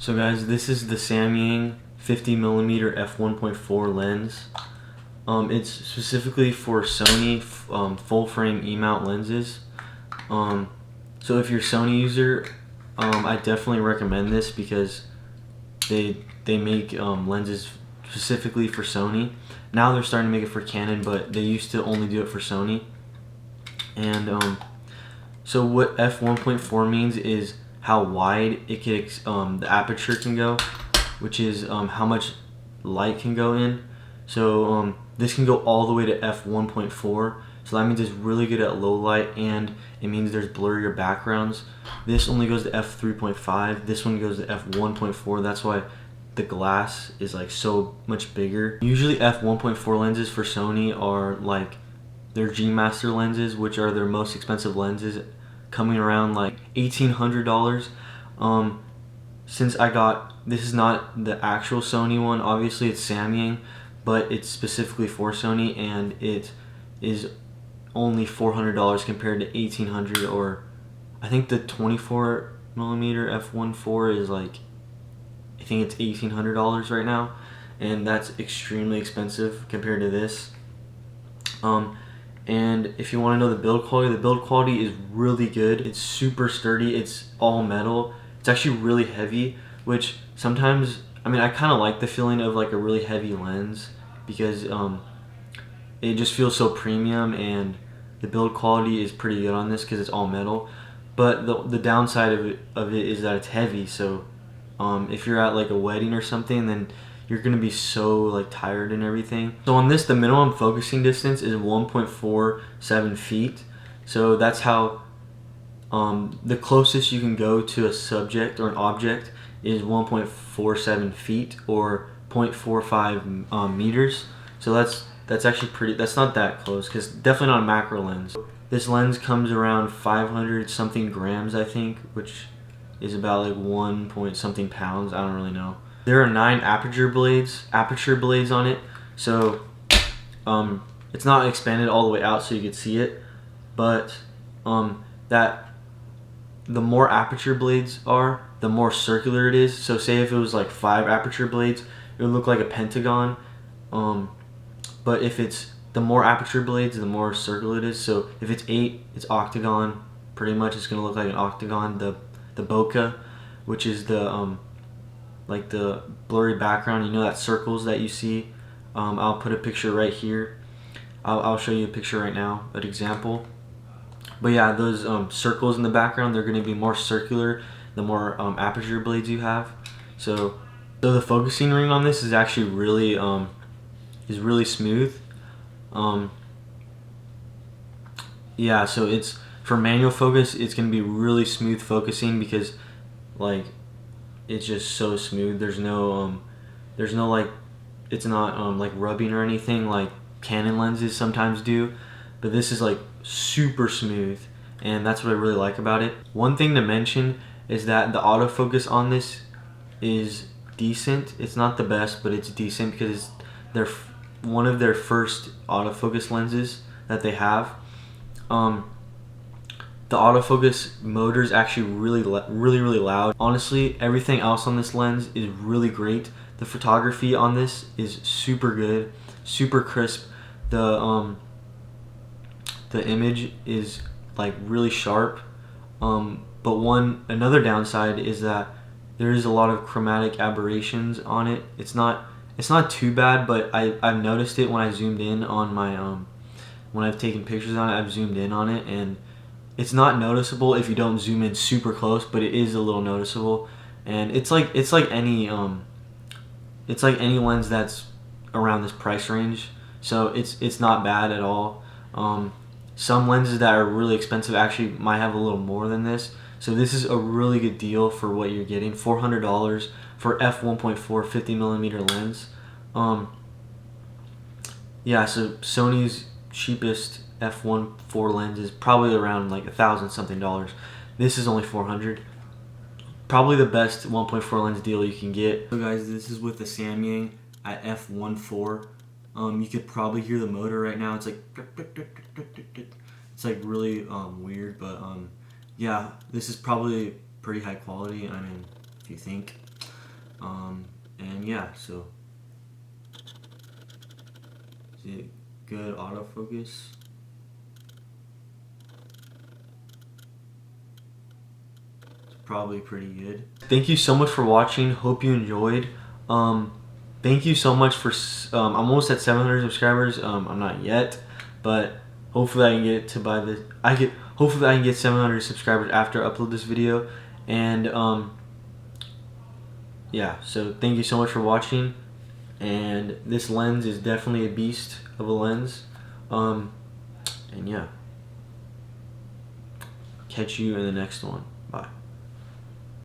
So guys, this is the Samyang 50mm f1.4 lens. It's specifically for Sony full frame E-mount lenses. So if you're a Sony user, I definitely recommend this because they make lenses specifically for Sony. Now they're starting to make it for Canon, but they used to only do it for Sony. And so what f1.4 means is how wide it can, the aperture can go, which is how much light can go in. So this can go all the way to f1.4. So that means it's really good at low light, and it means there's blurrier backgrounds. This only goes to f3.5. This one goes to f1.4. That's why the glass is like so much bigger. Usually f1.4 lenses for Sony are like their G Master lenses, which are their most expensive lenses, coming around like $1,800. Since I got, this is not the actual Sony one, obviously it's Samyang, but it's specifically for Sony, and it is only $400 compared to $1,800. Or I think the 24mm f1.4 is like, I think it's $1,800 right now, and that's extremely expensive compared to this. And if you want to know the build quality is really good. It's super sturdy. It's all metal. It's actually really heavy, which sometimes, I mean, I kind of like the feeling of like a really heavy lens because it just feels so premium, and the build quality is pretty good on this because it's all metal. But the downside of it is that it's heavy. So if you're at like a wedding or something, then you're gonna be so like tired and everything. So on this, the minimum focusing distance is 1.47 feet. So that's how the closest you can go to a subject or an object is 1.47 feet, or 0.45 meters. So that's actually pretty, that's not that close, because definitely not a macro lens. This lens comes around 500 something grams, I think, which is about like 1 point something pounds. I don't really know. There are 9 aperture blades on it, so it's not expanded all the way out so you can see it, but that the more aperture blades are, the more circular it is. So say if it was like 5 aperture blades, it would look like a pentagon, but if it's the more aperture blades, the more circular it is. So if it's 8, it's octagon. Pretty much it's gonna look like an octagon. The bokeh, which is the like the blurry background, you know, that circles that you see. I'll put a picture right here. I'll show you a picture right now, an example. But yeah, those circles in the background, they're going to be more circular the more aperture blades you have. So the focusing ring on this is actually really smooth. Yeah, so it's for manual focus, it's going to be really smooth focusing because like it's just so smooth. There's no like, it's not like rubbing or anything like Canon lenses sometimes do, but this is like super smooth, and that's what I really like about it. One thing to mention is that the autofocus on this is decent. It's not the best, but it's decent because it's one of their first autofocus lenses that they have. The autofocus motor is actually really loud. Honestly, everything else on this lens is really great. The photography on this is super good, super crisp. The image is like really sharp. But another downside is that there is a lot of chromatic aberrations on it. It's not too bad, but I've noticed it when I zoomed in on my when I've taken pictures on it. I've zoomed in on it, and it's not noticeable if you don't zoom in super close, but it is a little noticeable. And it's like any lens that's around this price range. So it's not bad at all. Some lenses that are really expensive actually might have a little more than this. So this is a really good deal for what you're getting. $400 for f1.4 50mm lens. Yeah, so Sony's cheapest f1.4 lens is probably around like $1,000 something. This is only $400. Probably the best 1.4 lens deal you can get. So guys, this is with the Samyang at f1.4. You could probably hear the motor right now. It's like really weird, but yeah, this is probably pretty high quality. I mean, if you think. And yeah, so is it good autofocus? It's probably pretty good. Thank you so much for watching. Hope you enjoyed. Thank you so much for I'm almost at 700 subscribers. I'm not yet, but hopefully I can get to hopefully I can get 700 subscribers after I upload this video. And yeah, so thank you so much for watching. And this lens is definitely a beast of a lens. And yeah, catch you in the next one. Bye.